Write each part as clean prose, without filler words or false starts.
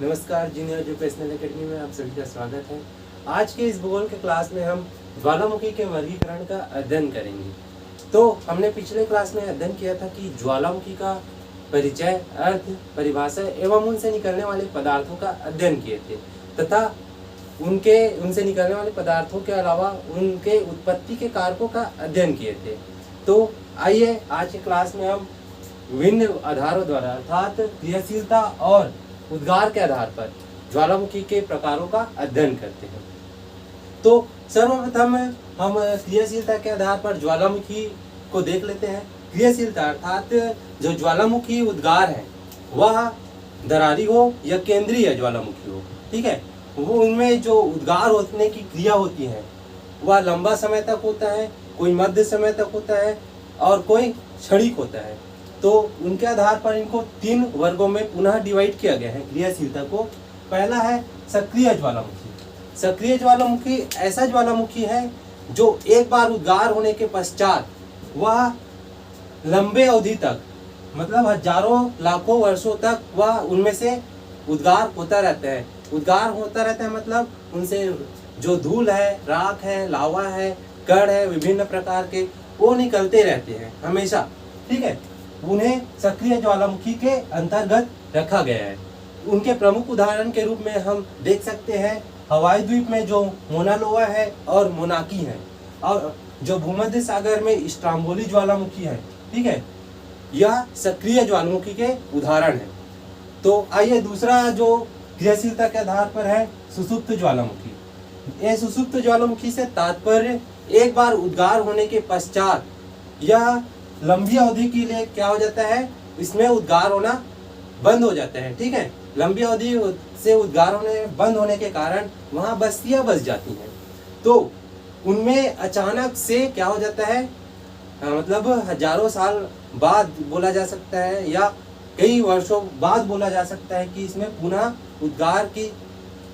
नमस्कार, junior educational academy में आप सभी का स्वागत है। आज के इस भूगोल के क्लास में हम ज्वालामुखी के वर्गीकरण का अध्ययन करेंगे। तो हमने पिछले क्लास में अध्ययन किया था कि ज्वालामुखी का परिचय, अर्थ, परिभाषा एवं उनसे निकलने वाले पदार्थों का अध्ययन किए थे तथा उनसे निकलने वाले पदार्थों के अलावा उनके उत्पत्ति के कारकों का अध्ययन किए थे। तो आइए आज के क्लास में हम विभिन्न आधारों द्वारा अर्थात क्रियाशीलता और उद्गार के आधार पर ज्वालामुखी के प्रकारों का अध्ययन करते हैं। तो सर्वप्रथम हम क्रियाशीलता के आधार पर ज्वालामुखी को देख लेते हैं। क्रियाशीलता अर्थात जो ज्वालामुखी उद्गार है वह दरारी हो या केंद्रीय ज्वालामुखी हो, ठीक है। वो उनमें जो उद्गार होने की क्रिया होती है वह लंबा समय तक होता है, कोई मध्य समय तक होता है और कोई क्षणिक होता है। तो उनके आधार पर इनको 3 वर्गों में पुनः डिवाइड किया गया है क्रियाशीलता को। पहला है सक्रिय ज्वालामुखी। सक्रिय ज्वालामुखी ऐसा ज्वालामुखी है जो एक बार उद्गार होने के पश्चात वह लंबे अवधि तक, मतलब हजारों लाखों वर्षों तक वह उनमें से उद्गार होता रहता है। उद्गार होता रहता है मतलब उनसे जो धूल है, राख है, लावा है, कण है, विभिन्न प्रकार के वो निकलते रहते हैं हमेशा, ठीक है। उन्हें सक्रिय ज्वालामुखी के अंतर्गत रखा गया है। उनके प्रमुख उदाहरण के रूप में हम देख सकते हैं हवाई द्वीप में जो मोना लोआ है और मोनाकी है, और जो भूमध्य सागर में स्ट्रोम्बोली ज्वालामुखी है, ठीक है। यह सक्रिय ज्वालामुखी के उदाहरण है। तो आइए दूसरा जो क्रियाशीलता के आधार पर है सुषुप्त ज्वालामुखी। यह सुषुप्त ज्वालामुखी से तात्पर्य एक बार उद्गार होने के पश्चात यह लंबी अवधि के लिए क्या हो जाता है, इसमें उद्गार होना बंद हो जाता है, ठीक है। लंबी अवधि से उद्गार होने बंद होने के कारण वहां बस्तियां बस जाती हैं। तो उनमें अचानक से क्या हो जाता है, मतलब हजारों साल बाद बोला जा सकता है या कई वर्षों बाद बोला जा सकता है कि इसमें पुनः उद्गार की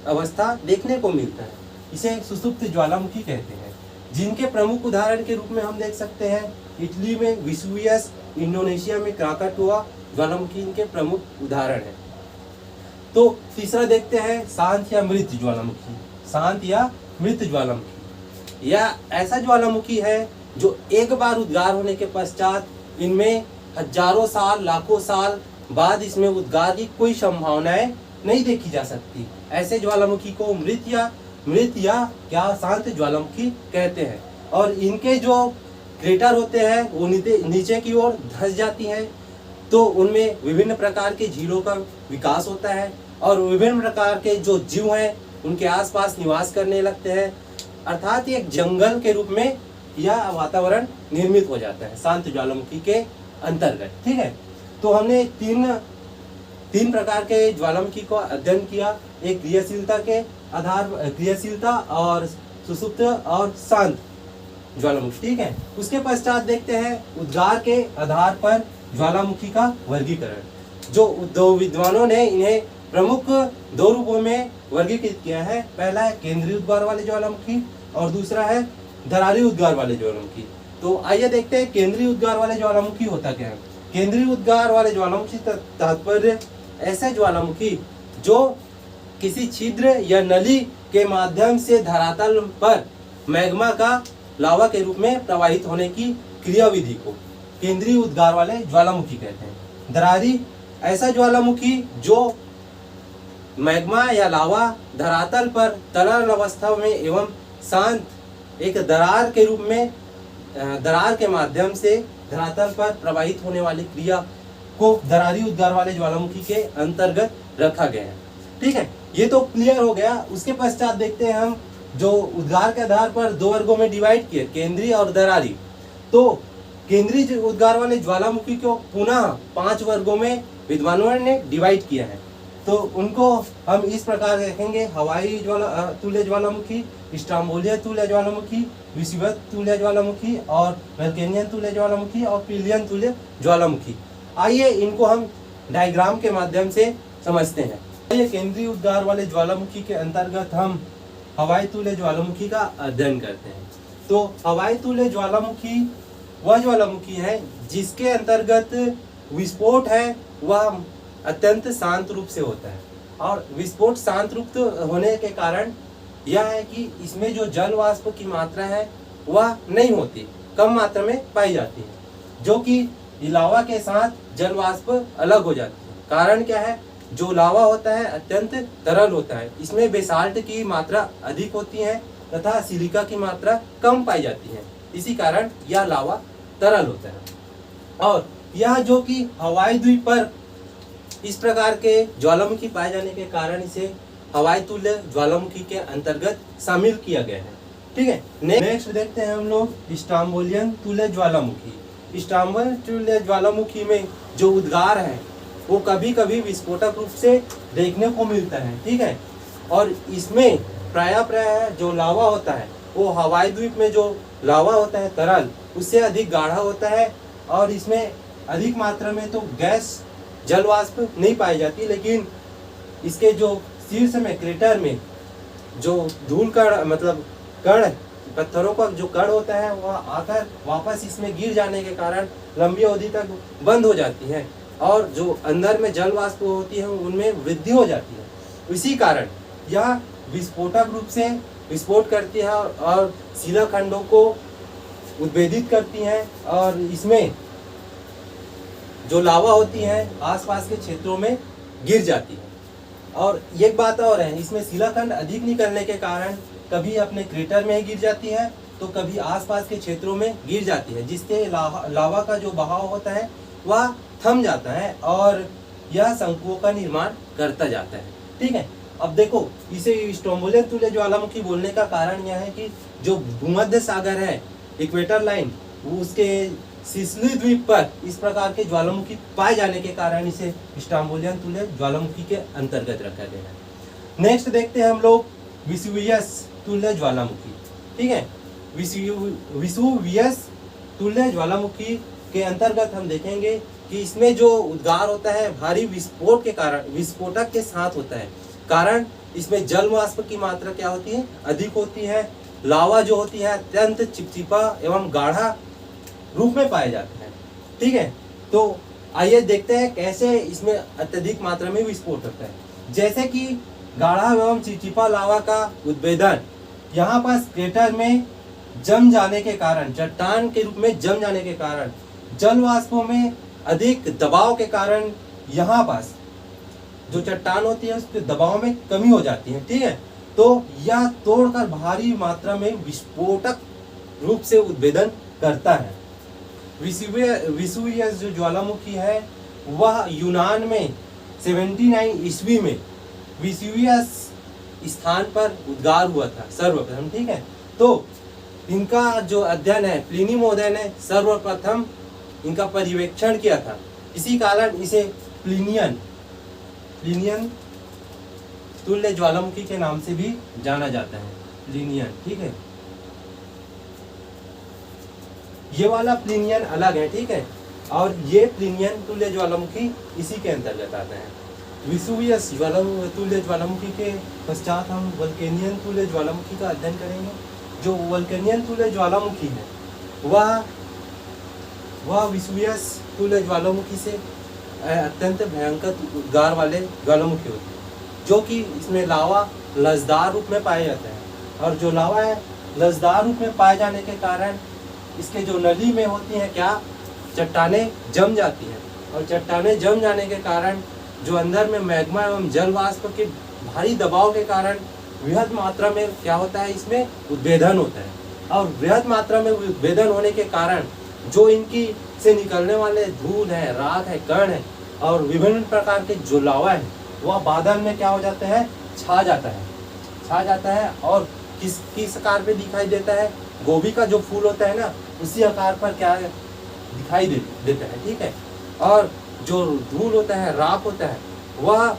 अवस्था देखने को मिलता है। इसे सुषुप्त ज्वालामुखी कहते हैं, जिनके प्रमुख उदाहरण के रूप में हम देख सकते हैं इटली में विसुवियस, इंडोनेशिया में क्राकाटोआ ज्वालामुखी इनके प्रमुख उदाहरण हैं। तो तीसरा देखते हैं शांत या मृत ज्वालामुखी। शांत या मृत ज्वालामुखी यह ऐसा ज्वालामुखी है जो एक बार उद्गार होने के पश्चात इनमें हजारों साल, लाखों साल बाद इसमें उद्गार की कोई संभावनाएं नहीं देखी जा सकती। ऐसे ज्वालामुखी को मृत या क्या शांत ज्वालामुखी कहते हैं। और इनके जो क्रेटर होते हैं वो नीचे की ओर धंस जाती हैं। तो उनमें विभिन्न प्रकार के झीलों का विकास होता है और विभिन्न प्रकार के जो जीव हैं उनके आसपास निवास करने लगते हैं, अर्थात एक जंगल के रूप में यह वातावरण निर्मित हो जाता है शांत ज्वालामुखी के अंतर्गत, ठीक है। तो हमने तीन प्रकार के ज्वालामुखी को अध्ययन किया। एक क्रियाशीलता और सुषुप्त और शांत ज्वालामुखी, ठीक है। उसके पश्चात देखते हैं उद्गार के आधार पर ज्वालामुखी का वर्गीकरण। जो दो विद्वानों ने इन्हें प्रमुख 2 रूपों में वर्गीकृत किया है। पहला है केंद्रीय उद्गार वाले ज्वालामुखी और दूसरा है दरारी उद्गार वाले ज्वालामुखी। तो आइए देखते हैं केंद्रीय उद्गार वाले ज्वालामुखी होता क्या है। केंद्रीय उद्गार वाले ज्वालामुखी तात्पर्य ऐसे ज्वालामुखी जो किसी छिद्र या नली के माध्यम से धरातल पर मैग्मा का लावा के रूप में प्रवाहित होने की क्रियाविधि को केंद्रीय उद्गार वाले ज्वालामुखी कहते हैं। दरारी ऐसा ज्वालामुखी जो मैग्मा या लावा धरातल पर तरल अवस्था में एवं शांत एक दरार के रूप में दरार के माध्यम से धरातल पर प्रवाहित होने वाली क्रिया को दरारी उद्गार वाले ज्वालामुखी के अंतर्गत रखा गया है, ठीक है। ये तो क्लियर हो गया। उसके पश्चात देखते हैं हम जो उद्गार के आधार पर 2 वर्गों में डिवाइड किए, केंद्रीय और दरारी। तो केंद्रीय उद्गार वाले ज्वालामुखी को पुनः 5 वर्गों में विद्वानों ने डिवाइड किया है। तो उनको हम इस प्रकार देखेंगे: हवाई तुल्य ज्वालामुखी, स्ट्रोम्बोलिया तुल्य ज्वालामुखी, विषुवत तुल्य ज्वालामुखी और वल्केनियन तुल्य ज्वालामुखी और पिलियन तुल्य ज्वालामुखी। आइए इनको हम डायग्राम के माध्यम से समझते हैं। आइए केंद्रीय उद्गार वाले ज्वालामुखी के अंतर्गत हम हवाई तुल्य ज्वालामुखी का अध्ययन करते हैं। तो हवाई तुल्य ज्वालामुखी वह ज्वालामुखी है जिसके अंतर्गत विस्फोट है वह अत्यंत शांत रूप से होता है। और विस्फोट शांत रूप होने के कारण यह है कि इसमें जो जल वाष्प की मात्रा है वह नहीं होती, कम मात्रा में पाई जाती है, जो कि लावा के साथ जल वाष्प अलग हो जाती है। कारण क्या है, जो लावा होता है अत्यंत तरल होता है, इसमें बेसाल्ट की मात्रा अधिक होती है तथा सिलिका की मात्रा कम पाई जाती है, इसी कारण यह लावा तरल होता है। और यह जो कि हवाई द्वीप पर इस प्रकार के ज्वालामुखी पाए जाने के कारण इसे हवाई तुल्य ज्वालामुखी के अंतर्गत शामिल किया गया है। ठीक है, नेक्स्ट देखते हैं हम लोग स्ट्रोम्बोलियन तुल्य ज्वालामुखी। स्ट्रोम्बोलियन तुल्य ज्वालामुखी में जो उद्गार है वो कभी कभी विस्फोटक रूप से देखने को मिलता है। ठीक है, और इसमें प्राय जो लावा होता है वो हवाई द्वीप में जो लावा होता है तरल, उससे अधिक गाढ़ा होता है और इसमें अधिक मात्रा में तो गैस जल वाष्प नहीं पाई जाती, लेकिन इसके जो शीर्ष में क्रेटर में जो धूल कण मतलब कण पत्थरों का जो कण होता है वह आकर वापस इसमें गिर जाने के कारण लंबी अवधि तक बंद हो जाती है और जो अंदर में जल वाष्प होती है उनमें वृद्धि हो जाती है। इसी कारण यह विस्फोटक रूप से विस्फोट करती है और शिलाखंडों को उद्भेदित करती है और इसमें जो लावा होती है आसपास के क्षेत्रों में गिर जाती है। और एक बात और है, इसमें शिलाखंड अधिक निकलने के कारण कभी अपने क्रेटर में ही गिर जाती है तो कभी आसपास के क्षेत्रों में गिर जाती है, जिससे लावा का जो बहाव होता है वह थम जाता है और यह शंकुओं का निर्माण करता जाता है। ठीक है, अब देखो इसे स्ट्रोम्बोलियन तुल्य ज्वालामुखी बोलने का कारण यह है कि जो भूमध्य सागर है, इक्वेटर लाइन, उसके सिसिली द्वीप पर इस प्रकार के ज्वालामुखी पाए जाने के कारण इसे स्ट्रोम्बोलियन तुल्य ज्वालामुखी के अंतर्गत रखा गया है। नेक्स्ट देखते हैं हम लोग वेसुवियस तुल्य ज्वालामुखी। ठीक है, वेसुवियस तुल्य ज्वालामुखी के अंतर्गत हम देखेंगे कि इसमें जो उद्गार होता है भारी विस्फोट के कारण, विस्फोटक के साथ होता है, कारण इसमें जल वाष्प की मात्रा क्या होती है, अधिक होती है। लावा जो होती है अत्यंत चिपचिपा एवं गाढ़ा रूप में पाया जाता है। ठीक है, तो आइए देखते हैं कैसे इसमें अत्यधिक मात्रा में विस्फोट होता है। जैसे कि गाढ़ा एवं चिपचिपा लावा का उद्भेदन यहाँ पास क्रेटर में जम जाने के कारण, चट्टान के रूप में जम जाने के कारण, जल वाष्पों में अधिक दबाव के कारण यहाँ पास जो चट्टान होती है उसके दबाव में कमी हो जाती है। ठीक है, तो यह तोड़कर भारी मात्रा में विस्फोटक रूप से उद्भेदन करता है। वेसुवियस जो ज्वालामुखी है वह यूनान में 79 ईस्वी में वेसुवियस स्थान पर उद्गार हुआ था सर्वप्रथम। ठीक है, तो इनका जो अध्ययन है प्लिनी महोदय ने सर्वप्रथम इनका पर्यवेक्षण किया था, इसी कारण इसे प्लिनियन तुल्य ज्वालामुखी के नाम से भी जाना जाता है, प्लिनियन। ठीक है, ये वाला प्लिनियन अलग है। ठीक है, और ये प्लिनियन तुल्य ज्वालामुखी इसी के अंतर्गत आता है। वेसुवियस तुल्य ज्वालामुखी के पश्चात हम वल्केनियन तुल्य ज्वालामुखी का अध्ययन करेंगे। जो वल्केनियन तुल्य ज्वालामुखी है वह वेसुवियस तुल्य ज्वालामुखी से अत्यंत भयंकर उद्गार वाले ज्वालामुखी होते हैं, जो कि इसमें लावा लसदार रूप में पाया जाता है। और जो लावा है लसदार रूप में पाए जाने के कारण इसके जो नली में होती हैं क्या, चट्टानें जम जाती हैं और चट्टानें जम जाने के कारण जो अंदर में मैग्मा एवं जल वाष्प के भारी दबाव के कारण वृहद मात्रा में क्या होता है, इसमें उद्भेदन होता है। और वृहद मात्रा में उद्भेदन होने के कारण जो इनकी से निकलने वाले धूल है, राख है, कण है और विभिन्न प्रकार के जो लावा है वह बादल में क्या हो जाता है, छा जाता है और किस आकार पे दिखाई देता है, गोभी का जो फूल होता है ना उसी आकार पर क्या दिखाई देता है। ठीक है, और जो धूल होता है, राख होता है, वह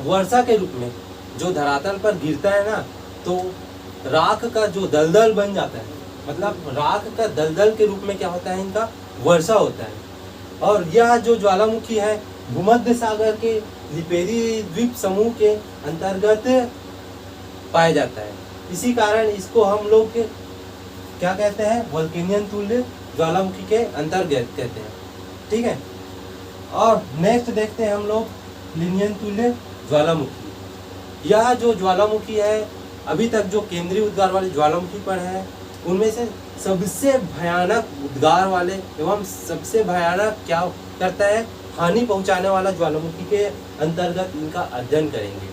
वर्षा के रूप में जो धरातल पर गिरता है ना तो राख का जो दलदल बन जाता है, मतलब राख का दलदल के रूप में क्या होता है, इनका वर्षा होता है। और यह जो ज्वालामुखी है भूमध्य सागर के लिपेरी द्वीप समूह के अंतर्गत पाया जाता है, इसी कारण इसको हम लोग क्या कहते हैं, वल्केनियन तुल्य ज्वालामुखी के अंतर्गत कहते हैं। ठीक है, और नेक्स्ट देखते हैं हम लोग प्लिनियन तुल्य ज्वालामुखी। यह जो ज्वालामुखी है अभी तक जो केंद्रीय उद्गार वाले ज्वालामुखी पर है उनमें से सबसे भयानक उद्गार वाले एवं सबसे भयानक क्या करता है, हानि पहुंचाने वाला ज्वालामुखी के अंतर्गत इनका अध्ययन करेंगे।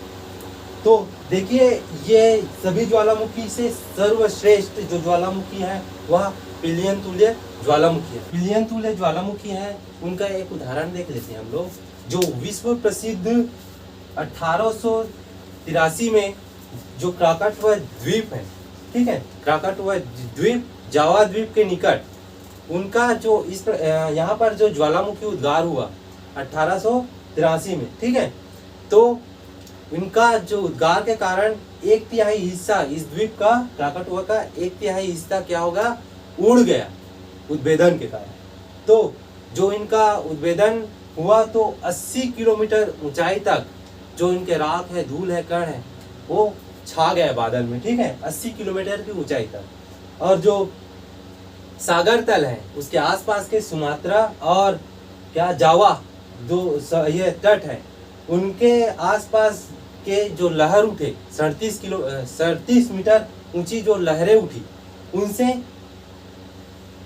तो देखिए ये सभी ज्वालामुखी से सर्वश्रेष्ठ जो ज्वालामुखी है वह प्लिनियन तुल्य ज्वालामुखी है। प्लिनियन तुल्य ज्वालामुखी है, उनका एक उदाहरण देख लेते हैं हम लोग। जो विश्व प्रसिद्ध 1883 में जो क्राकाटोआ द्वीप है, ठीक है, क्राकाटोआ द्वीप जावा द्वीप के निकट उनका जो यहाँ पर जो ज्वालामुखी उद्गार हुआ 1883 में, ठीक है, तो इनका जो उद्गार के कारण 1/3 हिस्सा इस द्वीप का, क्राकाटोआ का 1/3 हिस्सा क्या होगा, उड़ गया उद्भेदन के कारण। तो जो इनका उद्भेदन हुआ तो 80 किलोमीटर ऊंचाई तक जो इनके राख है, धूल है, कण है, वो छा गया बादल में, ठीक है, 80 किलोमीटर की ऊंचाई तक। और जो सागर तल है उसके आसपास के सुमात्रा और क्या जावा जो ये तट है उनके आसपास के जो लहर उठे 37 मीटर ऊंची जो लहरें उठी,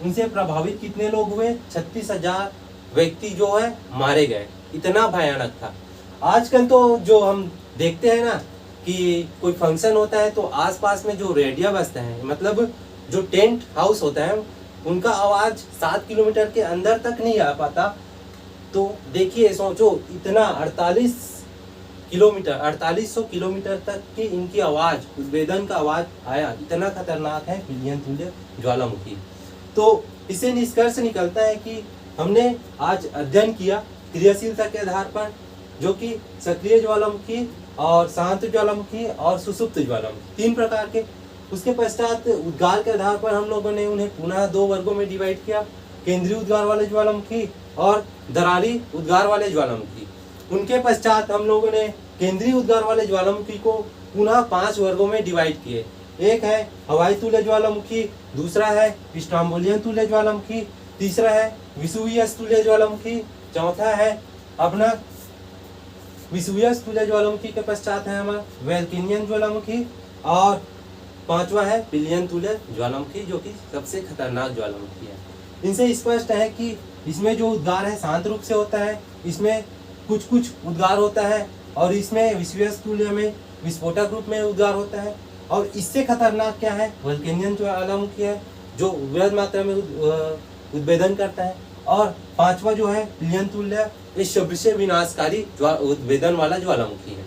उनसे प्रभावित कितने लोग हुए, 36,000 व्यक्ति जो है मारे गए। इतना भयानक था। आजकल तो जो हम देखते हैं ना कि कोई फंक्शन होता है तो आसपास में जो रेडिया बजते हैं, मतलब जो टेंट हाउस होता है, उनका आवाज 7 किलोमीटर के अंदर तक नहीं आ पाता। तो देखिए सोचो, इतना 4800 किलोमीटर तक की इनकी आवाज, उद्भेदन का आवाज आया। इतना खतरनाक है प्लिनियन तुल्य ज्वालामुखी। तो इससे निष्कर्ष निकलता है कि हमने आज अध्ययन किया क्रियाशीलता के आधार पर, जो कि सक्रिय ज्वालामुखी और शांत ज्वालामुखी और सुषुप्त ज्वालामुखी, 3 प्रकार के। उसके पश्चात उद्गार के आधार पर हम लोगों ने उन्हें पुनः 2 वर्गों में डिवाइड किया, केंद्रीय उद्गार वाले ज्वालामुखी और दरारी उद्गार वाले ज्वालामुखी। उनके पश्चात हम लोगों ने केंद्रीय उद्गार वाले ज्वालामुखी को पुनः 5 वर्गों में डिवाइड किए। एक है हवाई तुल्य ज्वालामुखी, दूसरा है स्ट्रोम्बोलियन तुल्य ज्वालामुखी, तीसरा है विसुवियस तुल्य ज्वालामुखी, चौथा है अपना विसुवियस तुल्य ज्वालामुखी के पश्चात है हमारा वोल्केनियन ज्वालामुखी, और 5वां है प्लिनियन तुल्य ज्वालामुखी, जो कि सबसे खतरनाक ज्वालामुखी है। इनसे स्पष्ट है कि इसमें जो उद्गार है शांत रूप से होता है, इसमें कुछ उद्गार होता है, और इसमें विसुवियस तुल्य में विस्फोटक रूप में उद्गार होता है। और इससे खतरनाक क्या है, वोल्केनियन ज्वालामुखी है, जो वृहद मात्रा में उद्भेदन करता है। और 5वां जो है प्लिनियन तुल्य, ये सबसे विनाशकारी उद्भेदन वाला ज्वालामुखी है।